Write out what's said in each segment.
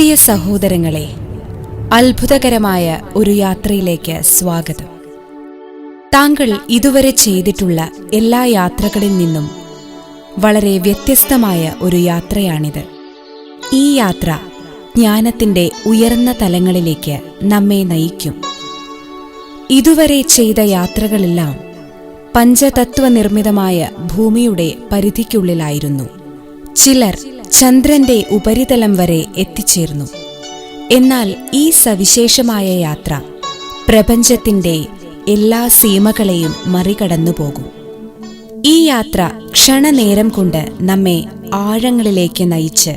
പ്രിയ സഹോദരങ്ങളെ, അത്ഭുതകരമായ ഒരു യാത്രയിലേക്ക് സ്വാഗതം. താങ്കൾ ഇതുവരെ ചെയ്തിട്ടുള്ള എല്ലാ യാത്രകളിൽ നിന്നും വളരെ വ്യത്യസ്തമായ ഒരു യാത്രയാണിത്. ഈ യാത്ര ജ്ഞാനത്തിന്റെ ഉയർന്ന തലങ്ങളിലേക്ക് നമ്മെ നയിക്കും. ഇതുവരെ ചെയ്ത യാത്രകളെല്ലാം പഞ്ചതത്വനിർമ്മിതമായ ഭൂമിയുടെ പരിധിക്കുള്ളിലായിരുന്നു. ചിലർ ചന്ദ്രന്റെ ഉപരിതലം വരെ എത്തിച്ചേർന്നു. എന്നാൽ ഈ സവിശേഷമായ യാത്ര പ്രപഞ്ചത്തിന്റെ എല്ലാ സീമകളെയും മറികടന്നുപോകും. ഈ യാത്ര ക്ഷണനേരം കൊണ്ട് നമ്മെ ആഴങ്ങളിലേക്ക് നയിച്ച്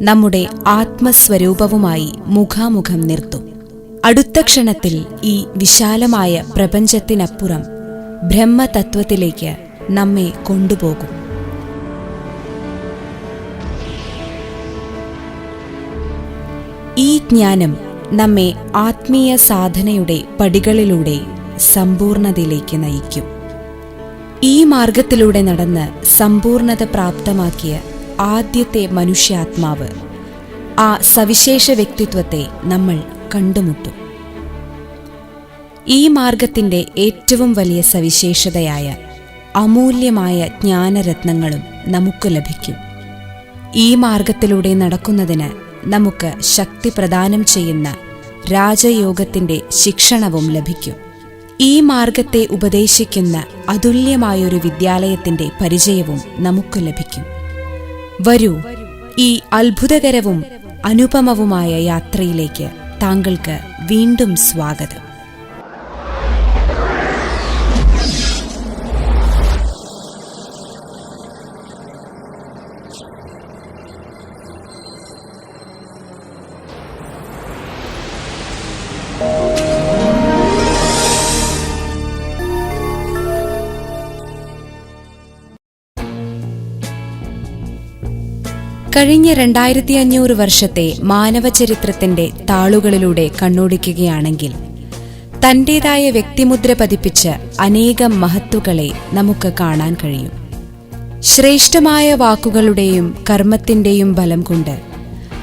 നമ്മുടെ ആത്മസ്വരൂപവുമായി മുഖാമുഖം നിർത്തും. അടുത്ത ക്ഷണത്തിൽ ഈ വിശാലമായ പ്രപഞ്ചത്തിനപ്പുറം ബ്രഹ്മതത്വത്തിലേക്ക് നമ്മെ കൊണ്ടുപോകും. ഈ ജ്ഞാനം നമ്മെ ആത്മീയ സാധനയുടെ പടികളിലൂടെ സമ്പൂർണതയിലേക്ക് നയിക്കും. ഈ മാർഗത്തിലൂടെ നടന്ന് സമ്പൂർണത പ്രാപ്തമാക്കിയ ആദ്യത്തെ മനുഷ്യാത്മാവ്, ആ സവിശേഷ വ്യക്തിത്വത്തെ നമ്മൾ കണ്ടുമുട്ടും. ഈ മാർഗത്തിന്റെ ഏറ്റവും വലിയ സവിശേഷതയായ അമൂല്യമായ ജ്ഞാനരത്നങ്ങളും നമുക്ക് ലഭിക്കും. ഈ മാർഗത്തിലൂടെ നടക്കുന്നതിന് നമുക്ക് ശക്തി പ്രദാനം ചെയ്യുന്ന രാജയോഗത്തിന്റെ ശിക്ഷണവും ലഭിക്കും. ഈ മാർഗത്തെ ഉപദേശിക്കുന്ന അതുല്യമായൊരു വിദ്യാലയത്തിന്റെ പരിചയവും നമുക്ക് ലഭിക്കും. വരൂ, ഈ അത്ഭുതകരവും അനുപമവുമായ യാത്രയിലേക്ക് താങ്കൾക്ക് വീണ്ടും സ്വാഗതം. കഴിഞ്ഞ 2500 വർഷത്തെ മാനവചരിത്രത്തിന്റെ താളുകളിലൂടെ കണ്ണോടിക്കുകയാണെങ്കിൽ തന്റേതായ വ്യക്തിമുദ്ര പതിപ്പിച്ച അനേകം മഹത്തുക്കളെ നമുക്ക് കാണാൻ കഴിയും. ശ്രേഷ്ഠമായ വാക്കുകളുടെയും കർമ്മത്തിന്റെയും ബലം കൊണ്ട്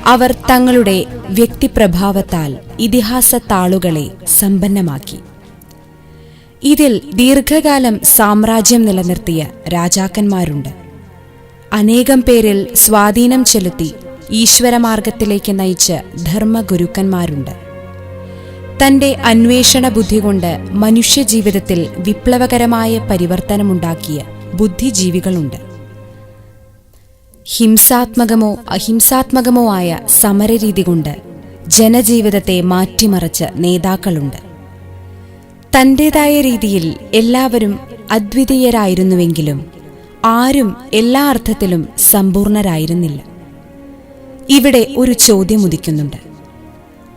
അവർ തങ്ങളുടെ വ്യക്തിപ്രഭാവത്താൽ ഇതിഹാസ താളുകളെ സമ്പന്നമാക്കി. ഇതിൽ ദീർഘകാലം സാമ്രാജ്യം നിലനിർത്തിയ രാജാക്കന്മാരുണ്ട്. അനേകം പേരിൽ സ്വാധീനം ചെലുത്തി ഈശ്വരമാർഗത്തിലേക്ക് നയിച്ച ധർമ്മഗുരുക്കന്മാരുണ്ട്. തന്റെ അന്വേഷണ ബുദ്ധി കൊണ്ട് മനുഷ്യജീവിതത്തിൽ വിപ്ലവകരമായ പരിവർത്തനമുണ്ടാക്കിയ ബുദ്ധിജീവികളുണ്ട്. ഹിംസാത്മകമോ അഹിംസാത്മകമോ ആയ സമരരീതി കൊണ്ട് ജനജീവിതത്തെ മാറ്റിമറിച്ച നേതാക്കളുണ്ട്. തന്റേതായ രീതിയിൽ എല്ലാവരും അദ്വിതീയരായിരുന്നുവെങ്കിലും ആരും എല്ലാ അർത്ഥത്തിലും സമ്പൂർണരായിരുന്നില്ല. ഇവിടെ ഒരു ചോദ്യം ഉദിക്കുന്നുണ്ട്.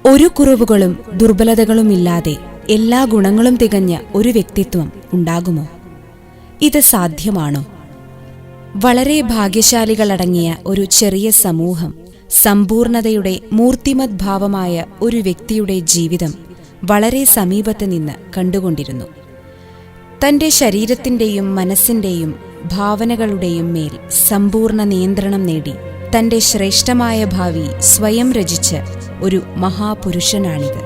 ഒരു കുറവുകളും ദുർബലതകളുമില്ലാതെ എല്ലാ ഗുണങ്ങളും തികഞ്ഞ ഒരു വ്യക്തിത്വം ഉണ്ടാകുമോ? ഇത് സാധ്യമാണോ? വളരെ ഭാഗ്യശാലികളടങ്ങിയ ഒരു ചെറിയ സമൂഹം സമ്പൂർണതയുടെ മൂർത്തിമത് ഭാവമായ ഒരു വ്യക്തിയുടെ ജീവിതം വളരെ സമീപത്ത് നിന്ന് കണ്ടുകൊണ്ടിരുന്നു. തന്റെ ശരീരത്തിന്റെയും മനസ്സിന്റെയും ഭാവനകളുടെയും മേൽ സമ്പൂർണ്ണ നിയന്ത്രണം നേടി തന്റെ ശ്രേഷ്ഠമായ ഭാവി സ്വയം രചിച്ച ഒരു മഹാപുരുഷനാണിത്.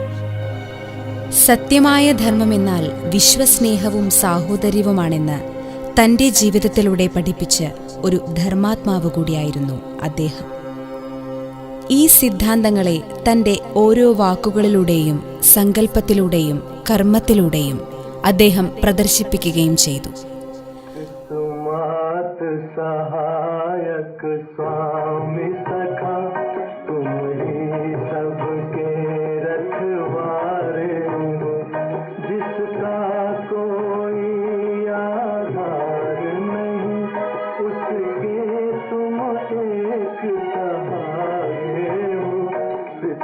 സത്യമായ ധർമ്മമെന്നാൽ വിശ്വസ്നേഹവും സാഹോദര്യവുമാണെന്ന് തന്റെ ജീവിതത്തിലൂടെ പഠിപ്പിച്ച ഒരു ധർമാത്മാവ് കൂടിയായിരുന്നു അദ്ദേഹം. ഈ സിദ്ധാന്തങ്ങളെ തന്റെ ഓരോ വാക്കുകളിലൂടെയും സങ്കല്പത്തിലൂടെയും കർമ്മത്തിലൂടെയും അദ്ദേഹം പ്രദർശിപ്പിക്കുകയും ചെയ്തു. सहायक स्वामी सखा तुम ही सबके रखवारे हो, जिसका कोई आधार नहीं उसके तुम एक सहारे हो।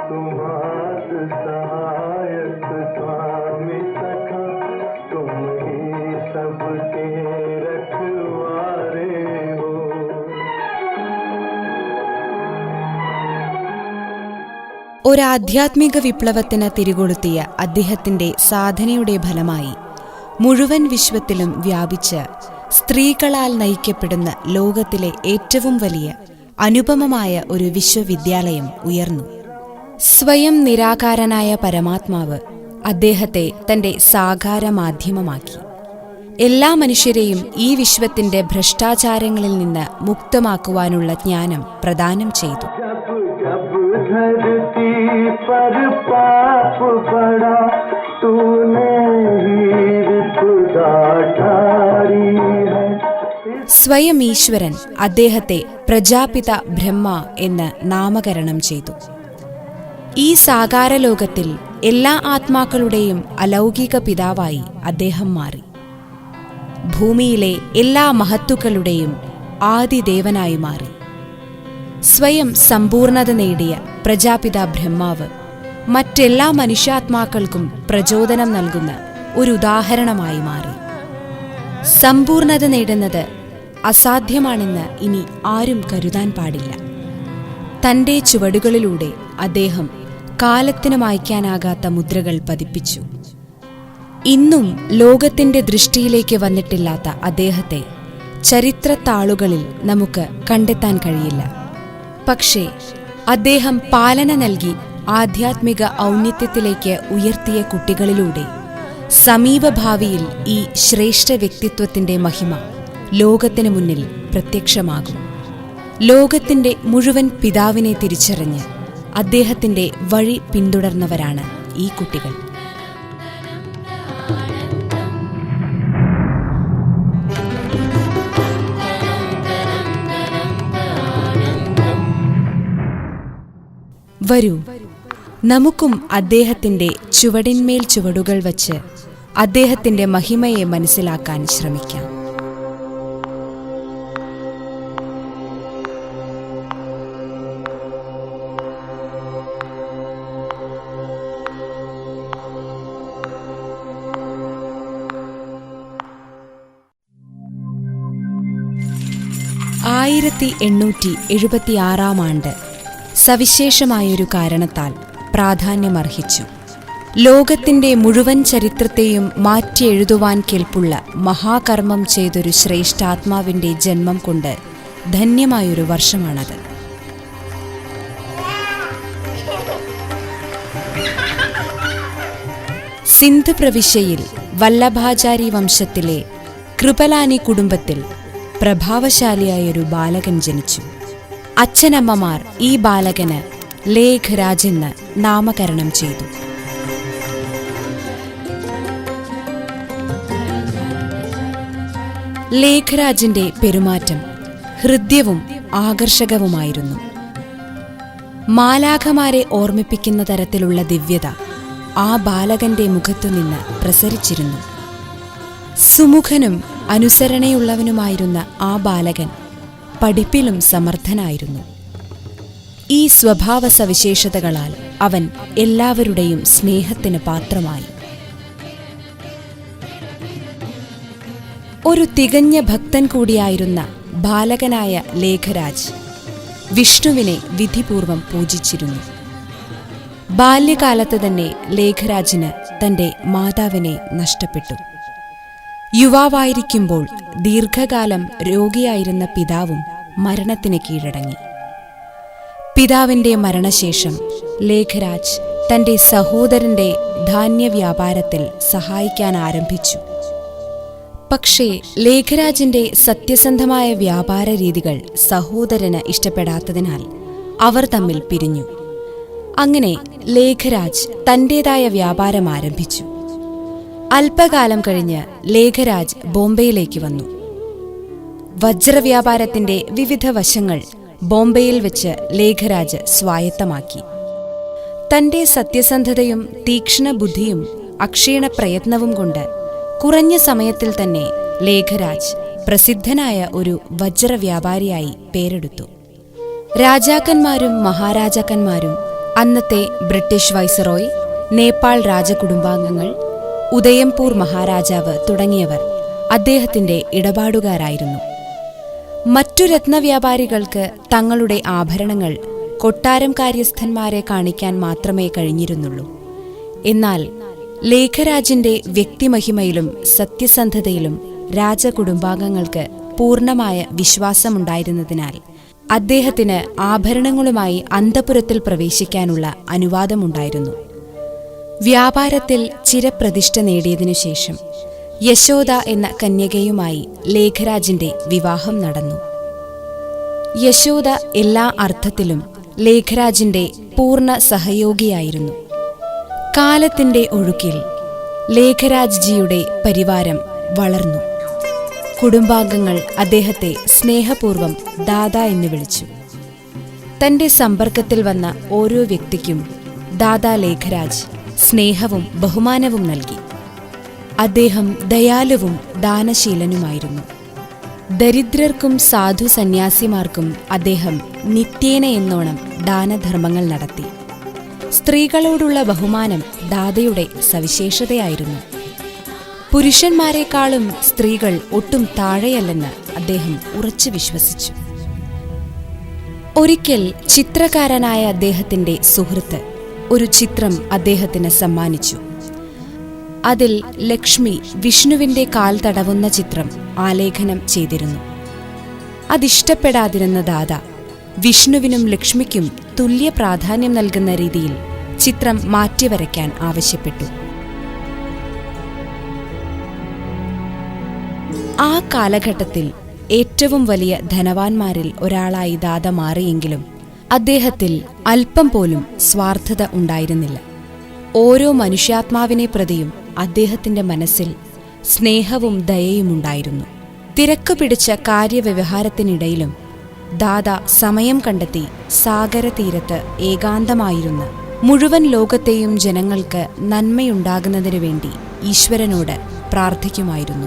तुम्हार सहायक स्वामी सखा तुम ही सबके रखवारे हो। ഒരാധ്യാത്മിക വിപ്ലവത്തിന് തിരികൊളുത്തിയ അദ്ദേഹത്തിന്റെ സാധനയുടെ ഫലമായി മുഴുവൻ വിശ്വത്തിലും വ്യാപിച്ച സ്ത്രീകളാൽ നയിക്കപ്പെടുന്ന ലോകത്തിലെ ഏറ്റവും വലിയ അനുപമമായ ഒരു വിശ്വവിദ്യാലയം ഉയർന്നു. സ്വയം നിരാകാരനായ പരമാത്മാവ് അദ്ദേഹത്തെ തന്റെ സാകാര മാധ്യമമാക്കി. എല്ലാ മനുഷ്യരെയും ഈ വിശ്വത്തിന്റെ ഭ്രഷ്ടാചാരങ്ങളിൽ നിന്ന് മുക്തമാക്കുവാനുള്ള ജ്ഞാനം പ്രദാനം ചെയ്തു. സ്വയം ഈശ്വരൻ അദ്ദേഹത്തെ പ്രജാപിത ബ്രഹ്മ എന്ന് നാമകരണം ചെയ്തു. ഈ സാകാരലോകത്തിൽ എല്ലാ ആത്മാക്കളുടെയും അലൗകിക പിതാവായി അദ്ദേഹം മാറി. ഭൂമിയിലെ എല്ലാ മഹത്തുക്കളുടെയും ആദിദേവനായി മാറി. സ്വയം സമ്പൂർണത നേടിയ പ്രജാപിത ബ്രഹ്മാവ് മറ്റെല്ലാ മനുഷ്യാത്മാക്കൾക്കും പ്രചോദനം നൽകുന്ന ഒരു ഉദാഹരണമായി മാറി. സമ്പൂർണത നേടുന്നത് അസാധ്യമാണെന്ന് ഇനി ആരും കരുതാൻ പാടില്ല. തന്റെ ചുവടുകളിലൂടെ അദ്ദേഹം കാലത്തിന് മായ്ക്കാനാകാത്ത മുദ്രകൾ പതിപ്പിച്ചു. ഇന്നും ലോകത്തിന്റെ ദൃഷ്ടിയിലേക്ക് വന്നിട്ടില്ലാത്ത അദ്ദേഹത്തെ ചരിത്രത്താളുകളിൽ നമുക്ക് കണ്ടെത്താൻ കഴിയില്ല. പക്ഷേ അദ്ദേഹം പാലന നൽകി ആധ്യാത്മിക ഔന്നത്യത്തിലേക്ക് ഉയർത്തിയ കുട്ടികളിലൂടെ സമീപഭാവിയിൽ ഈ ശ്രേഷ്ഠ വ്യക്തിത്വത്തിന്റെ മഹിമ ലോകത്തിനു മുന്നിൽ പ്രത്യക്ഷമാകും. ലോകത്തിന്റെ മുഴുവൻ പിതാവിനെ തിരിച്ചറിഞ്ഞ് അദ്ദേഹത്തിന്റെ വഴി പിന്തുടർന്നവരാണ് ഈ കുട്ടികൾ. വരൂ, നമുക്കും അദ്ദേഹത്തിന്റെ ചുവടിന്മേൽ ചുവടുകൾ വച്ച് അദ്ദേഹത്തിന്റെ മഹിമയെ മനസ്സിലാക്കാൻ ശ്രമിക്കാം. ആണ്ട് സവിശേഷമായൊരു കാരണത്താൽ പ്രാധാന്യമർഹിച്ചു. ലോകത്തിന്റെ മുഴുവൻ ചരിത്രത്തെയും മാറ്റിയെഴുതുവാൻ കെൽപ്പുള്ള മഹാകർമ്മം ചെയ്തൊരു ശ്രേഷ്ഠാത്മാവിന്റെ ജന്മം കൊണ്ട് ധന്യമായൊരു വർഷമാണത്. സിന്ധ് പ്രവിശ്യയിൽ വല്ലഭാചാരി വംശത്തിലെ കൃപലാനി കുടുംബത്തിൽ പ്രഭാവശാലിയായൊരു ബാലകൻ ജനിച്ചു. അച്ഛനമ്മമാർ ഈ ബാലകന് ലേഖരാജ് എന്ന് നാമകരണം ചെയ്തു. ലേഖരാജിന്റെ പെരുമാറ്റം ഹൃദ്യവും ആകർഷകവുമായിരുന്നു. മാലാഖമാരെ ഓർമ്മിപ്പിക്കുന്ന തരത്തിലുള്ള ദിവ്യത ആ ബാലകന്റെ മുഖത്തുനിന്ന് പ്രസരിച്ചിരുന്നു. സുമുഖനും അനുസരണയുള്ളവനുമായിരുന്ന ആ ബാലകൻ പഠിപ്പിലും സമർത്ഥനായിരുന്നു. ഈ സ്വഭാവ സവിശേഷതകളാൽ അവൻ എല്ലാവരുടെയും സ്നേഹത്തിന് പാത്രമായി. ഒരു തികഞ്ഞ ഭക്തൻ കൂടിയായിരുന്ന ബാലകനായ ലേഖരാജ് വിഷ്ണുവിനെ വിധിപൂർവം പൂജിച്ചിരുന്നു. ബാല്യകാലത്ത് തന്നെ ലേഖരാജിന് തന്റെ മാതാവിനെ നഷ്ടപ്പെട്ടു. യുവാവായിരിക്കുമ്പോൾ ദീർഘകാലം രോഗിയായിരുന്ന പിതാവും മരണത്തിന് കീഴടങ്ങി. പിതാവിന്റെ മരണശേഷം ലേഖരാജ് തന്റെ സഹോദരന്റെ ധാന്യവ്യാപാരത്തിൽ സഹായിക്കാൻ ആരംഭിച്ചു. പക്ഷേ ലേഖരാജിന്റെ സത്യസന്ധമായ വ്യാപാര രീതികൾ സഹോദരന് ഇഷ്ടപ്പെടാത്തതിനാൽ അവർ തമ്മിൽ പിരിഞ്ഞു. അങ്ങനെ ലേഖരാജ് തന്റേതായ വ്യാപാരം ആരംഭിച്ചു. അല്പകാലം കഴിഞ്ഞ് ലേഖരാജ് ബോംബെയിലേക്ക് വന്നു. വജ്രവ്യാപാരത്തിന്റെ വിവിധ വശങ്ങൾ ബോംബെയിൽ വെച്ച് ലേഖരാജ് സ്വായത്തമാക്കി. തന്റെ സത്യസന്ധതയും തീക്ഷ്ണ ബുദ്ധിയും അക്ഷീണ പ്രയത്നവും കൊണ്ട് കുറഞ്ഞ സമയത്തിൽ തന്നെ ലേഖരാജ് പ്രസിദ്ധനായ ഒരു വജ്രവ്യാപാരിയായി പേരെടുത്തു. രാജാക്കന്മാരും മഹാരാജാക്കന്മാരും, അന്നത്തെ ബ്രിട്ടീഷ് വൈസ്രോയ്, നേപ്പാൾ രാജകുടുംബാംഗങ്ങൾ, ഉദയംപൂർ മഹാരാജാവ് തുടങ്ങിയവർ അദ്ദേഹത്തിന്റെ ഇടപാടുകാരായിരുന്നു. മറ്റു രത്നവ്യാപാരികൾക്ക് തങ്ങളുടെ ആഭരണങ്ങൾ കൊട്ടാരം കാര്യസ്ഥന്മാരെ കാണിക്കാൻ മാത്രമേ കഴിഞ്ഞിരുന്നുള്ളൂ. എന്നാൽ ലേഖരാജിന്റെ വ്യക്തിമഹിമയിലും സത്യസന്ധതയിലും രാജകുടുംബാംഗങ്ങൾക്ക് പൂർണ്ണമായ വിശ്വാസമുണ്ടായിരുന്നതിനാൽ അദ്ദേഹത്തിന് ആഭരണങ്ങളുമായി അന്തഃപുരത്തിൽ പ്രവേശിക്കാനുള്ള അനുവാദമുണ്ടായിരുന്നു. വ്യാപാരത്തിൽ ചിരപ്രതിഷ്ഠ നേടിയതിനു ശേഷം യശോദ എന്ന കന്യകയുമായി ലേഖരാജിന്റെ വിവാഹം നടന്നു. യശോദ എല്ലാ അർത്ഥത്തിലും ലേഖരാജിന്റെ പൂർണ്ണ സഹയോഗിയായിരുന്നു. കാലത്തിന്റെ ഒഴുക്കിൽ ലേഖരാജ് ജിയുടെ പരിവാരം വളർന്നു. കുടുംബാംഗങ്ങൾ അദ്ദേഹത്തെ സ്നേഹപൂർവ്വം ദാദാ എന്ന് വിളിച്ചു. തന്റെ സമ്പർക്കത്തിൽ വന്ന ഓരോ വ്യക്തിക്കും ദാദാ ലേഖരാജ് സ്നേഹവും ബഹുമാനവും നൽകി. അദ്ദേഹം ദയാലുവും ദാനശീലനുമായിരുന്നു. ദരിദ്രർക്കും സാധു സന്യാസിമാർക്കും അദ്ദേഹം നിത്യേന എന്നോണം ദാനധർമ്മങ്ങൾ നടത്തി. സ്ത്രീകളോടുള്ള ബഹുമാനം ദാദയുടെ സവിശേഷതയായിരുന്നു. പുരുഷന്മാരെക്കാളും സ്ത്രീകൾ ഒട്ടും താഴെയല്ലെന്ന് അദ്ദേഹം ഉറച്ചു വിശ്വസിച്ചു. ഒരിക്കൽ ചിത്രകാരനായ അദ്ദേഹത്തിന്റെ സുഹൃത്ത് ഒരു ചിത്രം അദ്ദേഹത്തിന് സമ്മാനിച്ചു. അതിൽ ലക്ഷ്മി വിഷ്ണുവിന്റെ കാൽ തടവുന്ന ചിത്രം ആലേഖനം ചെയ്തിരുന്നു. അതിഷ്ടപ്പെടാതിരുന്ന ദാദ വിഷ്ണുവിനും ലക്ഷ്മിക്കും തുല്യ പ്രാധാന്യം നൽകുന്ന രീതിയിൽ ചിത്രം മാറ്റിവരയ്ക്കാൻ ആവശ്യപ്പെട്ടു. ആ കാലഘട്ടത്തിൽ ഏറ്റവും വലിയ ധനവാന്മാരിൽ ഒരാളായി ദാദ മാറിയെങ്കിലും അദ്ദേഹത്തിൽ അല്പം പോലും സ്വാർത്ഥത ഉണ്ടായിരുന്നില്ല. ഓരോ മനുഷ്യാത്മാവിനെ പ്രതിയും അദ്ദേഹത്തിന്റെ മനസ്സിൽ സ്നേഹവും ദയയുമുണ്ടായിരുന്നു. തിരക്കു പിടിച്ച കാര്യവ്യവഹാരത്തിനിടയിലും ദാദ സമയം കണ്ടെത്തി സാഗരതീരത്ത് ഏകാന്തമായിരുന്ന മുഴുവൻ ലോകത്തെയും ജനങ്ങൾക്ക് നന്മയുണ്ടാകുന്നതിനു വേണ്ടി ഈശ്വരനോട് പ്രാർത്ഥിക്കുമായിരുന്നു.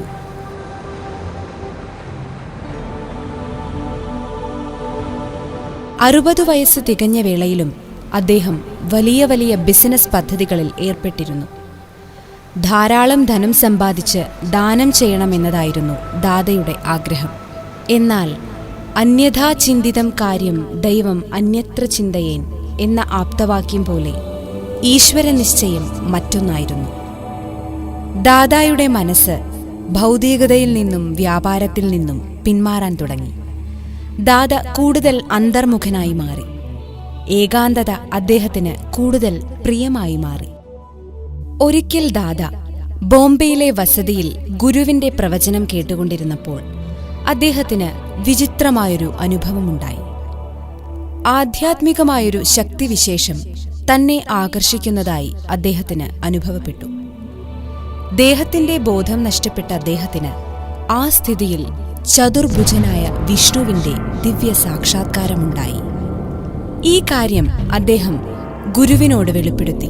അറുപത് വയസ്സ് തികഞ്ഞ വേളയിലും അദ്ദേഹം വലിയ വലിയ ബിസിനസ് പദ്ധതികളിൽ ഏർപ്പെട്ടിരുന്നു. ധാരാളം ധനം സമ്പാദിച്ച് ദാനം ചെയ്യണമെന്നതായിരുന്നു ദാദയുടെ ആഗ്രഹം. എന്നാൽ അന്യഥാ ചിന്തിതം കാര്യം ദൈവം അന്യത്ര ചിന്തയേൻ എന്ന ആപ്തവാക്യം പോലെ ഈശ്വരനിശ്ചയം മറ്റൊന്നായിരുന്നു. ദാദയുടെ മനസ്സ് ഭൗതികതയിൽ നിന്നും വ്യാപാരത്തിൽ നിന്നും പിന്മാറാൻ തുടങ്ങി. ദാദ കൂടുതൽ അന്തർമുഖനായി മാറി. ഏകാന്തത അദ്ദേഹത്തിന് കൂടുതൽ പ്രിയമായി മാറി. ഒരിക്കൽ ദാദ ബോംബെയിലെ വസതിയിൽ ഗുരുവിന്റെ പ്രവചനം കേട്ടുകൊണ്ടിരുന്നപ്പോൾ അദ്ദേഹത്തിന് വിചിത്രമായൊരു അനുഭവമുണ്ടായി. ആധ്യാത്മികമായൊരു ശക്തിവിശേഷം തന്നെ ആകർഷിക്കുന്നതായി അദ്ദേഹത്തിന് അനുഭവപ്പെട്ടു. ദേഹത്തിന്റെ ബോധം നഷ്ടപ്പെട്ട അദ്ദേഹത്തിന് ആ സ്ഥിതിയിൽ ചതുർഭുജനായ വിഷ്ണുവിന്റെ ദിവ്യ സാക്ഷാത്കാരമുണ്ടായി. ഈ കാര്യം അദ്ദേഹം ഗുരുവിനോട് വെളിപ്പെടുത്തി.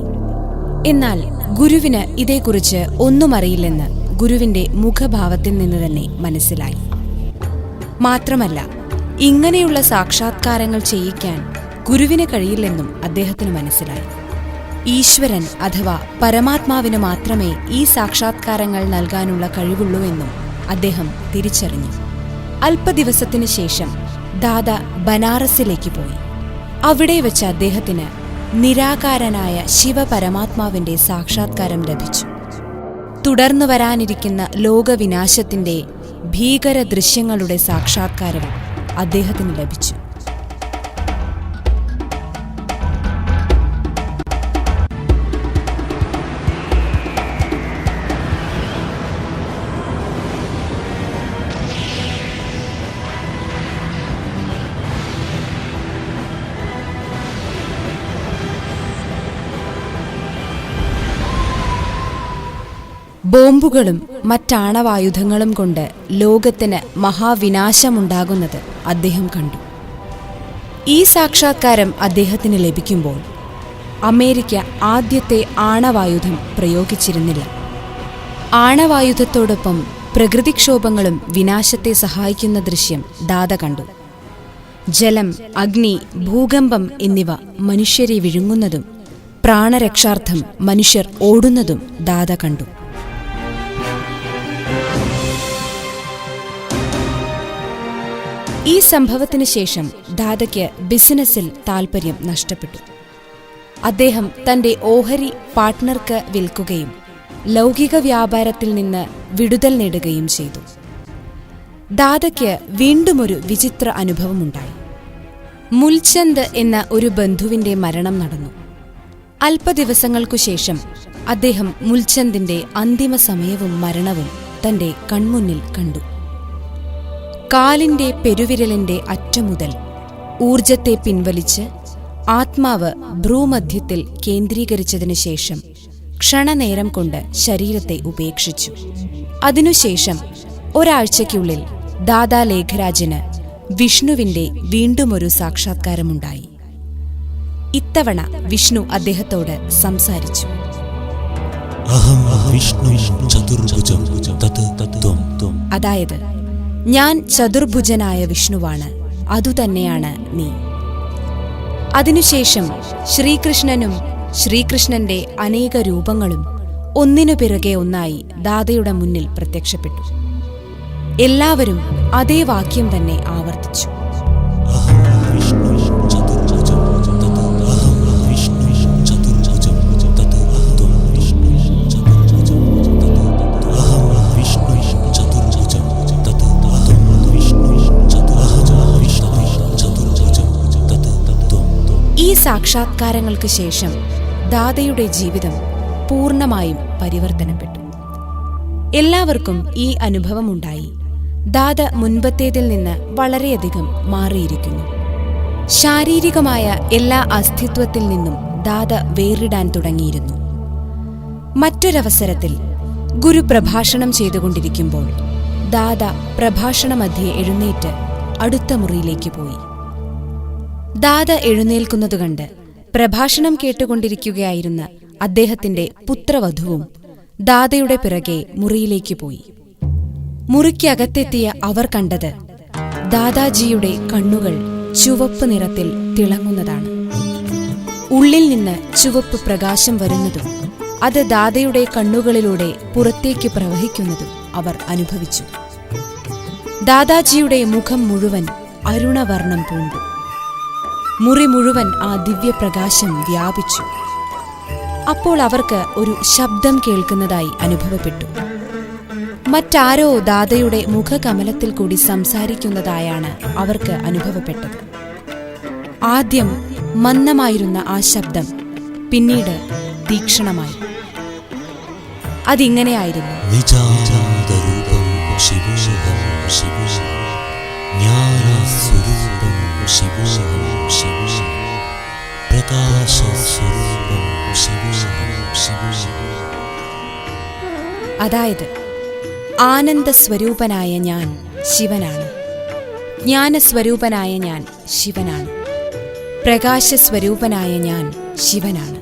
എന്നാൽ ഗുരുവിന് ഇതേക്കുറിച്ച് ഒന്നും അറിയില്ലെന്ന് ഗുരുവിന്റെ മുഖഭാവത്തിൽ നിന്ന് തന്നെ മനസ്സിലായി. മാത്രമല്ല, ഇങ്ങനെയുള്ള സാക്ഷാത്കാരങ്ങൾ ചെയ്യിക്കാൻ ഗുരുവിന് കഴിയില്ലെന്നും അദ്ദേഹത്തിന് മനസ്സിലായി. ഈശ്വരൻ അഥവാ പരമാത്മാവിന് മാത്രമേ ഈ സാക്ഷാത്കാരങ്ങൾ നൽകാനുള്ള കഴിവുള്ളൂവെന്നും അദ്ദേഹം തിരിച്ചറിഞ്ഞു. അല്പദിവസത്തിനു ശേഷം ദാദ ബനാറസിലേക്ക് പോയി. അവിടെ വെച്ച് അദ്ദേഹത്തിന് നിരാകാരനായ ശിവപരമാത്മാവിന്റെ സാക്ഷാത്കാരം ലഭിച്ചു. തുടർന്നു വരാനിരിക്കുന്ന ലോകവിനാശത്തിന്റെ ഭീകര ദൃശ്യങ്ങളുടെ സാക്ഷാത്കാരം അദ്ദേഹത്തിന് ലഭിച്ചു. ബോംബുകളും മറ്റാണവായുധങ്ങളും കൊണ്ട് ലോകത്തിന് മഹാവിനാശമുണ്ടാകുന്നത് അദ്ദേഹം കണ്ടു. ഈ സാക്ഷാത്കാരം അദ്ദേഹത്തിന് ലഭിക്കുമ്പോൾ അമേരിക്ക ആദ്യത്തെ ആണവായുധം പ്രയോഗിച്ചിരുന്നില്ല. ആണവായുധത്തോടൊപ്പം പ്രകൃതിക്ഷോഭങ്ങളും വിനാശത്തെ സഹായിക്കുന്ന ദൃശ്യം ദാദ കണ്ടു. ജലം, അഗ്നി, ഭൂകമ്പം എന്നിവ മനുഷ്യരെ വിഴുങ്ങുന്നതും പ്രാണരക്ഷാർത്ഥം മനുഷ്യർ ഓടുന്നതും ദാദ കണ്ടു. ഈ സംഭവത്തിനു ശേഷം ദാദയ്ക്ക് ബിസിനസ്സിൽ താൽപര്യം നഷ്ടപ്പെട്ടു. അദ്ദേഹം തന്റെ ഓഹരി പാർട്ട്ണർക്ക് വിൽക്കുകയും ലൗകിക വ്യാപാരത്തിൽ നിന്ന് വിടുതൽ നേടുകയും ചെയ്തു. ദാദയ്ക്ക് വീണ്ടുമൊരു വിചിത്ര അനുഭവമുണ്ടായി. മുൽചന്ദ് എന്ന ഒരു ബന്ധുവിന്റെ മരണം നടന്നു. അല്പദിവസങ്ങൾക്കുശേഷം അദ്ദേഹം മുൽചന്ദിന്റെ അന്തിമ സമയവും മരണവും തന്റെ കൺമുന്നിൽ കണ്ടു. കാലിന്റെ പെരുവിരലിന്റെ അറ്റം മുതൽ ഊർജത്തെ പിൻവലിച്ച് ആത്മാവ് ഭ്രൂമധ്യത്തിൽ കേന്ദ്രീകരിച്ചതിനു ശേഷം ക്ഷണനേരം കൊണ്ട് ശരീരത്തെ ഉപേക്ഷിച്ചു. അതിനുശേഷം ഒരാഴ്ചയ്ക്കുള്ളിൽ ദാദാ ലേഖരാജിന് വിഷ്ണുവിന്റെ വീണ്ടുമൊരു സാക്ഷാത്കാരമുണ്ടായി. ഇത്തവണ വിഷ്ണു അദ്ദേഹത്തോട് സംസാരിച്ചു. അതായത്, ഞാൻ ചതുർഭുജനായ വിഷ്ണുവാണ്, അതുതന്നെയാണ് നീ. അതിനുശേഷം ശ്രീകൃഷ്ണനും ശ്രീകൃഷ്ണന്റെ അനേക രൂപങ്ങളും ഒന്നിനു പിറകെ ഒന്നായി ദാദയുടെ മുന്നിൽ പ്രത്യക്ഷപ്പെട്ടു. എല്ലാവരും അതേ വാക്യം തന്നെ ആവർത്തിച്ചു. ഈ സാക്ഷാത്കാരങ്ങൾക്ക് ശേഷം ദാദയുടെ ജീവിതം പൂർണ്ണമായും പരിവർത്തനപ്പെട്ടു. എല്ലാവർക്കും ഈ അനുഭവമുണ്ടായി. ദാദ മുൻപത്തേതിൽ നിന്ന് വളരെയധികം മാറിയിരിക്കുന്നു. ശാരീരികമായ എല്ലാ അസ്തിത്വത്തിൽ നിന്നും ദാദ വേറിടാൻ തുടങ്ങിയിരുന്നു. മറ്റൊരവസരത്തിൽ ഗുരു പ്രഭാഷണം ചെയ്തുകൊണ്ടിരിക്കുമ്പോൾ ദാദ പ്രഭാഷണമധ്യേ എഴുന്നേറ്റ് അടുത്ത മുറിയിലേക്ക് പോയി. ദാദ എഴുന്നേൽക്കുന്നത് കണ്ട് പ്രഭാഷണം കേട്ടുകൊണ്ടിരിക്കുകയായിരുന്ന അദ്ദേഹത്തിന്റെ പുത്രവധുവും ദാദയുടെ പിറകെ മുറിയിലേക്ക് പോയി. മുറിക്കകത്തെത്തിയ അവർ കണ്ടത് ദാദാജിയുടെ കണ്ണുകൾ ചുവപ്പ് നിറത്തിൽ തിളങ്ങുന്നതാണ്. ഉള്ളിൽ നിന്ന് ചുവപ്പ് പ്രകാശം വരുന്നതും അത് ദാദയുടെ കണ്ണുകളിലൂടെ പുറത്തേക്ക് പ്രവഹിക്കുന്നതും അവർ അനുഭവിച്ചു. ദാദാജിയുടെ മുഖം മുഴുവൻ അരുണവർണം പൂണ്ടു. മുറി മുഴുവൻ ആ ദിവ്യപ്രകാശം വ്യാപിച്ചു. അപ്പോൾ അവർക്ക് ഒരു ശബ്ദം കേൾക്കുന്നതായി അനുഭവപ്പെട്ടു. മറ്റാരോ ദാദയുടെ മുഖകമലത്തിൽ കൂടി സംസാരിക്കുന്നതായാണ് അവർക്ക് അനുഭവപ്പെട്ടത്. ആദ്യം മന്ദമായിരുന്ന ആ ശബ്ദം പിന്നീട് തീക്ഷണമായി. അതിങ്ങനെയായിരുന്നു: അതായത്, ആനന്ദസ്വരൂപനായ ഞാൻ ശിവനാണ്, ജ്ഞാനസ്വരൂപനായ ഞാൻ ശിവനാണ്, പ്രകാശസ്വരൂപനായ ഞാൻ ശിവനാണ്.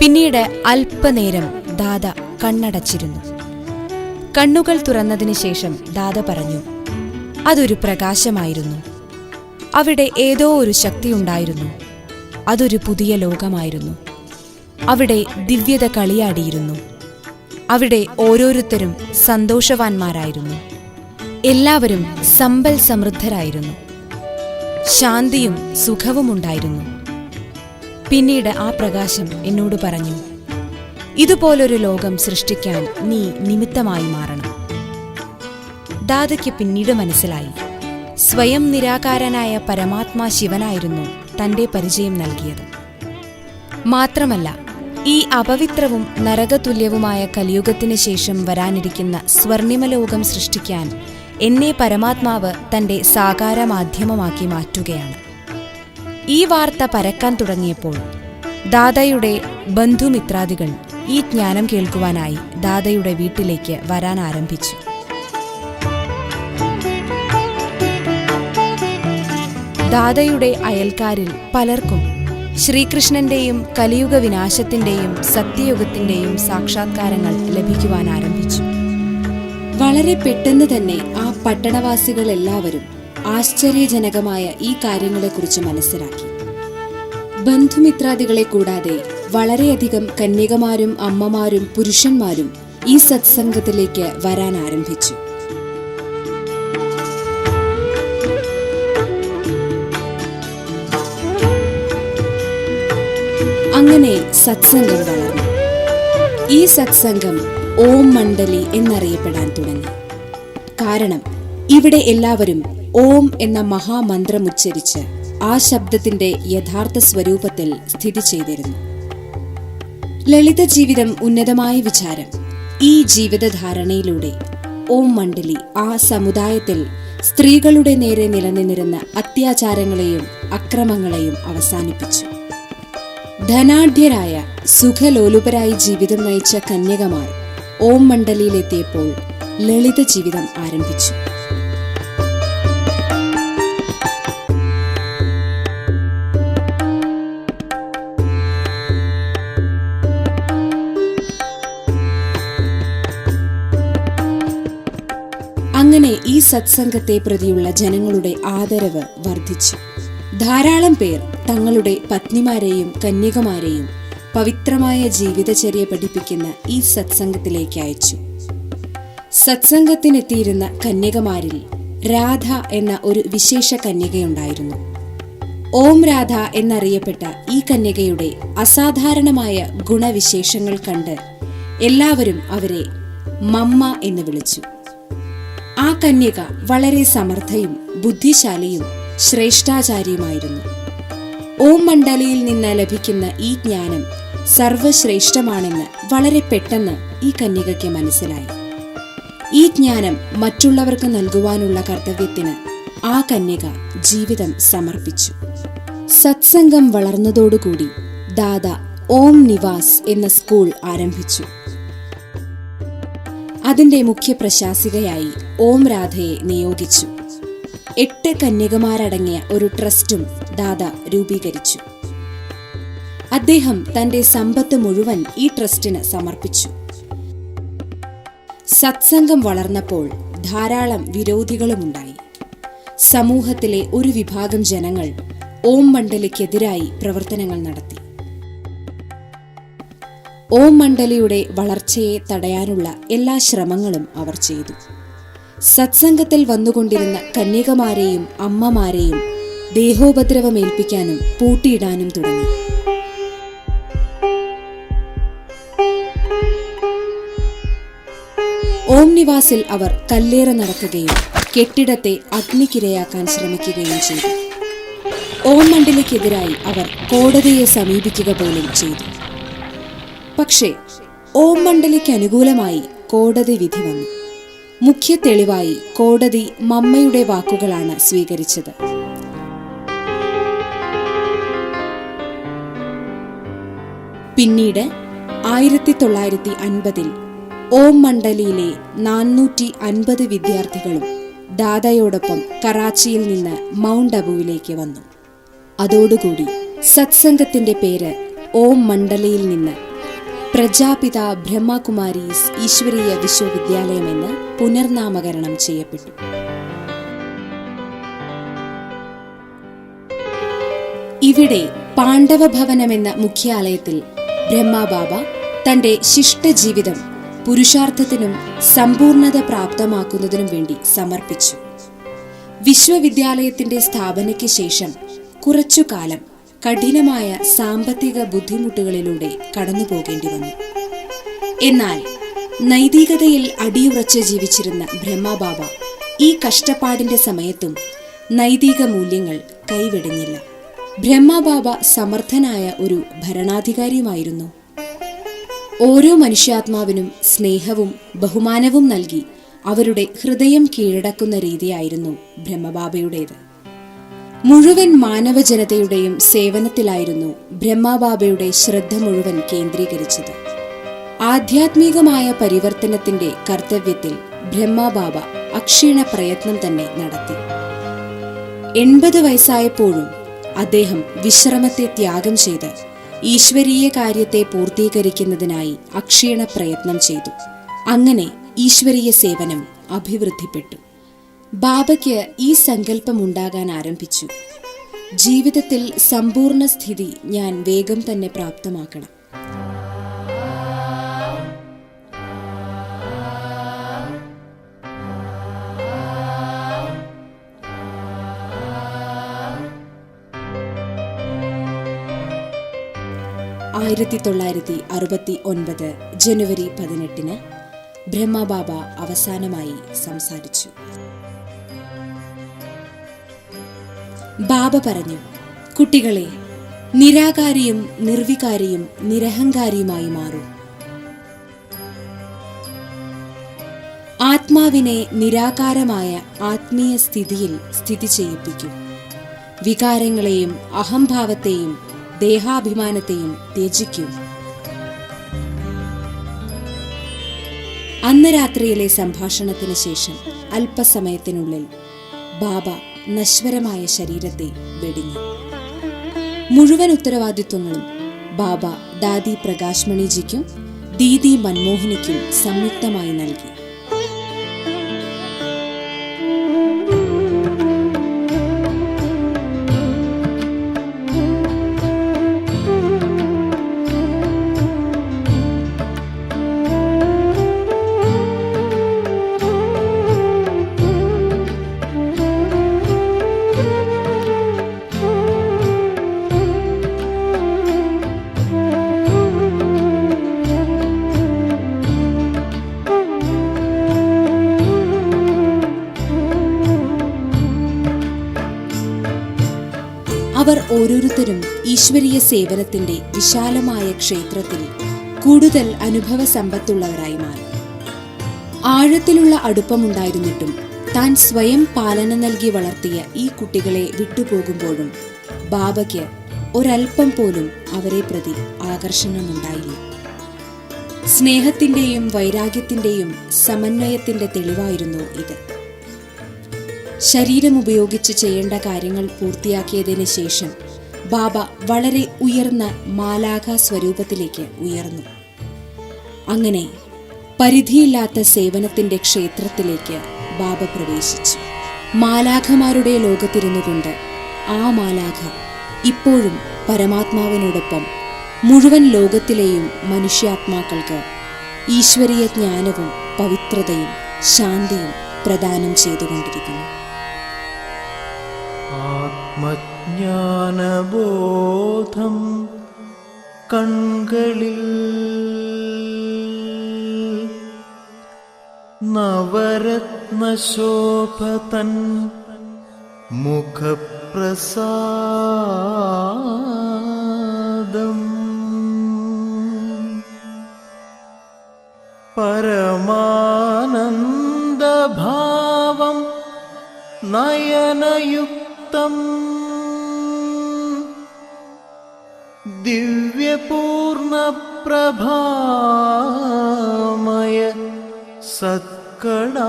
പിന്നീട് അല്പനേരം ദാദ കണ്ണടച്ചിരുന്നു. കണ്ണുകൾ തുറന്നതിന് ശേഷം ദാദ പറഞ്ഞു, അതൊരു പ്രകാശമായിരുന്നു. അവിടെ ഏതോ ഒരു ശക്തിയുണ്ടായിരുന്നു. അതൊരു പുതിയ ലോകമായിരുന്നു. അവിടെ ദിവ്യത കളിയാടിയിരുന്നു. അവിടെ ഓരോരുത്തരും സന്തോഷവാന്മാരായിരുന്നു. എല്ലാവരും സമ്പൽ സമൃദ്ധരായിരുന്നു. ശാന്തിയും സുഖവുമുണ്ടായിരുന്നു. പിന്നീട് ആ പ്രകാശം എന്നോട് പറഞ്ഞു, ഇതുപോലൊരു ലോകം സൃഷ്ടിക്കാൻ നീ നിമിത്തമായി മാറണം. ദാദയ്ക്ക് പിന്നീട് മനസ്സിലായി, സ്വയം നിരാകാരനായ പരമാത്മാ ശിവനായിരുന്നു തന്റെ പരിചയം നൽകിയത്. മാത്രമല്ല, ഈ അപവിത്രവും നരകതുല്യവുമായ കലിയുഗത്തിന് ശേഷം വരാനിരിക്കുന്ന സ്വർണിമലോകം സൃഷ്ടിക്കാൻ എന്നെ പരമാത്മാവ് തന്റെ സാകാരമാധ്യമമാക്കി മാറ്റുകയാണ്. ഈ വാർത്ത പരക്കാൻ തുടങ്ങിയപ്പോൾ ദാദയുടെ ബന്ധുമിത്രാദികൾ ഈ ജ്ഞാനം കേൾക്കുവാനായി ദാദയുടെ വീട്ടിലേക്ക് വരാൻ ആരംഭിച്ചു. ദാദയുടെ അയൽക്കാരിൽ പലർക്കും ശ്രീകൃഷ്ണന്റെയും കലിയുഗ വിനാശത്തിന്റെയും സത്യയുഗത്തിന്റെയും സാക്ഷാത്കാരങ്ങൾ ലഭിക്കുവാൻ ആരംഭിച്ചു. വളരെ പെട്ടെന്ന് തന്നെ ആ പട്ടണവാസികളെല്ലാവരും ആശ്ചര്യജനകമായ ഈ കാര്യങ്ങളെക്കുറിച്ച് മനസ്സിലാക്കി. ബന്ധുമിത്രാദികളെ കൂടാതെ വളരെയധികം കന്യകമാരും അമ്മമാരും പുരുഷന്മാരും ഈ സത്സംഗത്തിലേക്ക് വരാൻ ആരംഭിച്ചു. അങ്ങനെ സത്സംഗം വളർന്നു. ഈ സത്സംഗം ഓം മണ്ഡലി എന്നറിയപ്പെടാൻ തുടങ്ങി. കാരണം ഇവിടെ എല്ലാവരും ഓം എന്ന മഹാമന്ത്രമുച്ചരിച്ച് ആ ശബ്ദത്തിന്റെ യഥാർത്ഥ സ്വരൂപത്തിൽ സ്ഥിതി ചെയ്തിരുന്നു. ലളിത ജീവിതം ഉന്നതമായ വിചാരം. ഈ ജീവിതധാരണയിലൂടെ ഓം മണ്ഡലി ആ സമുദായത്തിൽ സ്ത്രീകളുടെ നേരെ നിലനിന്നിരുന്ന അത്യാചാരങ്ങളെയും അക്രമങ്ങളെയും അവസാനിപ്പിച്ചു. ധനാഢ്യരായ സുഖലോലുപരായി ജീവിതം നയിച്ച കന്യകമാർ ഓം മണ്ഡലിയിലെത്തിയപ്പോൾ ലളിത ജീവിതം ആരംഭിച്ചു. അങ്ങനെ ഈ സത്സംഗത്തെ പ്രതിയുള്ള ജനങ്ങളുടെ ആദരവ് വർദ്ധിച്ചു. ധാരാളം പേർ തങ്ങളുടെ പത്നിമാരെയും കന്യകമാരെയും പവിത്രമായ ജീവിതചര്യ പഠിപ്പിക്കുന്ന ഈ സത്സംഗത്തിലേക്ക് അയച്ചു. സത്സംഗത്തിനെത്തിയിരുന്ന കന്യകമാരിൽ രാധ എന്ന ഒരു വിശേഷ കന്യകയുണ്ടായിരുന്നു. ഓം രാധ എന്നറിയപ്പെട്ട ഈ കന്യകയുടെ അസാധാരണമായ ഗുണവിശേഷങ്ങൾ കണ്ട് എല്ലാവരും അവരെ മമ്മ എന്ന് വിളിച്ചു. ആ കന്യക വളരെ സമർത്ഥയും ബുദ്ധിശാലിയും ശ്രേഷ്ഠാചാരിയുമായിരുന്നു. ഓം മണ്ഡലിയിൽ നിന്ന് ലഭിക്കുന്ന ഈ ജ്ഞാനം സർവശ്രേഷ്ഠമാണെന്ന് വളരെ പെട്ടെന്ന് ഈ കന്യകയ്ക്ക് മനസ്സിലായി. ഈ ജ്ഞാനം മറ്റുള്ളവർക്ക് നൽകുവാനുള്ള കർത്തവ്യത്തിന് ആ കന്യക ജീവിതം സമർപ്പിച്ചു. സത്സംഗം വളർന്നതോടുകൂടി ദാദ ഓം നിവാസ് എന്ന സ്കൂൾ ആരംഭിച്ചു. അതിന്റെ മുഖ്യ പ്രശാസികയായി ഓം രാധയെ നിയോഗിച്ചു. 8 കന്യകമാരടങ്ങിയ ഒരു ട്രസ്റ്റും ദാദ രൂപീകരിച്ചു. അദ്ദേഹം തന്റെ സമ്പത്ത് മുഴുവൻ ഈ ട്രസ്റ്റിന് സമർപ്പിച്ചു. സത്സംഗം വളർന്നപ്പോൾ ധാരാളം വിരോധികളുമുണ്ടായി. സമൂഹത്തിലെ ഒരു വിഭാഗം ജനങ്ങൾ ഓം മണ്ഡലിക്കെതിരായി പ്രവർത്തനങ്ങൾ നടത്തി. ഓം മണ്ഡലിയുടെ വളർച്ചയെ തടയാനുള്ള എല്ലാ ശ്രമങ്ങളും അവർ ചെയ്തു. സത്സംഗത്തിൽ വന്നുകൊണ്ടിരുന്ന കന്യകമാരെയും അമ്മമാരെയും ദേഹോപദ്രവമേൽപ്പിക്കാനും പൂട്ടിയിടാനും തുടങ്ങി. ഓം നിവാസിൽ അവർ കല്ലേറ നടക്കുകയും കെട്ടിടത്തെ അഗ്നിക്കിരയാക്കാൻ ശ്രമിക്കുകയും ചെയ്തു. ഓം മണ്ഡലിക്കെതിരായി അവർ കോടതിയെ സമീപിക്കുക പോലും ചെയ്തു. പക്ഷേ ഓം മണ്ഡലിക്ക് അനുകൂലമായി കോടതി വിധി വന്നു. മുഖ്യ തെളിവായി കോടതി മമ്മയുടെ വാക്കുകളാണ് സ്വീകരിച്ചത്. പിന്നീട് 1950 ഓം മണ്ഡലിയിലെ 450 വിദ്യാർത്ഥികളും ദാദയോടൊപ്പം കറാച്ചിയിൽ നിന്ന് മൗണ്ട് അബുവിലേക്ക് വന്നു. അതോടുകൂടി സത്സംഗത്തിന്റെ പേര് ഓം മണ്ഡലിയിൽ നിന്ന് പ്രജാപിത ബ്രഹ്മകുമാരീസ് ഈശ്വരീയ വിശ്വവിദ്യാലയം എന്ന് പുനർനാമകരണം ചെയ്യപ്പെട്ടു. ഇവിടെ പാണ്ഡവഭവനമെന്ന മുഖ്യാലയത്തിൽ ബ്രഹ്മബാബ തന്റെ ശിഷ്ടജീവിതം പുരുഷാർത്ഥത്തിനും സമ്പൂർണത പ്രാപ്തമാക്കുന്നതിനും വേണ്ടി സമർപ്പിച്ചു. വിശ്വവിദ്യാലയത്തിന്റെ സ്ഥാപനയ്ക്ക് ശേഷം കുറച്ചുകാലം കഠിനമായ സാമ്പത്തിക ബുദ്ധിമുട്ടുകളിലൂടെ കടന്നുപോകേണ്ടി വന്നു. എന്നാൽ നൈതികതയിൽ അടിയുറച്ച് ജീവിച്ചിരുന്ന ബ്രഹ്മബാബ ഈ കഷ്ടപ്പാടിന്റെ സമയത്തും നൈതിക മൂല്യങ്ങൾ കൈവെടിഞ്ഞില്ല. ബ്രഹ്മബാബ സമർത്ഥനായ ഒരു ഭരണാധികാരിയുമായിരുന്നു. ഓരോ മനുഷ്യാത്മാവിനും സ്നേഹവും ബഹുമാനവും നൽകി അവരുടെ ഹൃദയം കീഴടക്കുന്ന രീതിയായിരുന്നു ബ്രഹ്മബാബയുടേത്. മുഴുവൻ മാനവജനതയുടെയും സേവനത്തിലായിരുന്നു ബ്രഹ്മബാബയുടെ ശ്രദ്ധ മുഴുവൻ കേന്ദ്രീകരിച്ചത്. ആധ്യാത്മികമായ പരിവർത്തനത്തിന്റെ കർത്തവ്യത്തിൽ ബ്രഹ്മബാബ അക്ഷീണ പ്രയത്നം തന്നെ നടത്തി. 80 വയസ്സായപ്പോഴും അദ്ദേഹം വിശ്രമത്തെ ത്യാഗം ചെയ്ത് ഈശ്വരീയ കാര്യത്തെ പൂർത്തീകരിക്കുന്നതിനായി അക്ഷീണ പ്രയത്നം ചെയ്തു. അങ്ങനെ ഈശ്വരീയ സേവനം അഭിവൃദ്ധിപ്പെട്ടു. ബാബയ്ക്ക് ഈ സങ്കല്പമുണ്ടാകാൻ ആരംഭിച്ചു. ജീവിതത്തിൽ സമ്പൂർണ്ണ സ്ഥിതി ഞാൻ വേഗം തന്നെ പ്രാപ്തമാക്കണം. ജനുവരി 18 ബ്രഹ്മബാബ അവസാനമായി സംസാരിച്ചു. ബാബ പറഞ്ഞു, കുട്ടികളെ, നിരാകാരിയും നിർവികാരിയും നിരഹങ്കാരിയുമായി മാറൂ. ആത്മാവിനെ നിരാകാരമായ ആത്മീയ സ്ഥിതിയിൽ സ്ഥിതി ചെയ്യിപ്പിക്കൂ. വികാരങ്ങളെയും അഹംഭാവത്തെയും ദേഹാഭിമാനത്തെയും ത്യജിക്കൂ. അന്ന് രാത്രിയിലെ സംഭാഷണത്തിന് ശേഷം അല്പസമയത്തിനുള്ളിൽ ബാബ നശ്വരമായ ശരീരത്തെ വെടിഞ്ഞു. മുഴുവൻ ഉത്തരവാദിത്വങ്ങളും ബാബ ദാദി പ്രകാശ്മണിജിക്കും ദീദി മൻമോഹിനിക്കും സംയുക്തമായി നൽകി. അവർ ഓരോരുത്തരും ഈശ്വരീയ സേവനത്തിന്റെ വിശാലമായ ക്ഷേത്രത്തിൽ കൂടുതൽ അനുഭവ സമ്പത്തുള്ളവരായി മാറി. ആഴത്തിലുള്ള അടുപ്പമുണ്ടായിരുന്നിട്ടും താൻ സ്വയം പാലന നൽകി വളർത്തിയ ഈ കുട്ടികളെ വിട്ടുപോകുമ്പോഴും ബാബയ്ക്ക് ഒരൽപ്പം പോലും അവരെ പ്രതി ആകർഷണമുണ്ടായില്ല. സ്നേഹത്തിന്റെയും വൈരാഗ്യത്തിന്റെയും സമന്വയത്തിന്റെ തെളിവായിരുന്നു ഇത്. ശരീരം ഉപയോഗിച്ച് ചെയ്യേണ്ട കാര്യങ്ങൾ പൂർത്തിയാക്കിയതിന് ശേഷം ബാബ വളരെ ഉയർന്ന മാലാഖ സ്വരൂപത്തിലേക്ക് ഉയർന്നു. അങ്ങനെ പരിധിയില്ലാത്ത സേവനത്തിന്റെ ക്ഷേത്രത്തിലേക്ക് ബാബ പ്രവേശിച്ചു. മാലാഖമാരുടെ ലോകത്തിരുന്നുകൊണ്ട് ആ മാലാഖ ഇപ്പോഴും പരമാത്മാവിനോടൊപ്പം മുഴുവൻ ലോകത്തിലെയും മനുഷ്യാത്മാക്കൾക്ക് ഈശ്വരീയ ജ്ഞാനവും പവിത്രതയും ശാന്തിയും പ്രദാനം ചെയ്തുകൊണ്ടിരിക്കുന്നു. ആത്മജ്ഞാനബോധം കൺകളിൽ നവരത്നശോഭതൻ മുഖപ്രസാദം പരമാനന്ദഭാവം നയനയുക്തം ദിവ്യപൂർണപ്രഭാമയ സത്കടാക്ഷം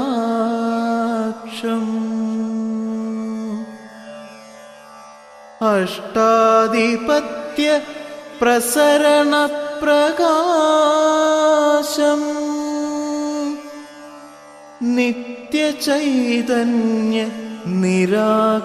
അഷ്ടാധിപത്യ പ്രസരണപ്രകാശം നിത്യചൈതന്യ നിരാകാരസ്വരൂപം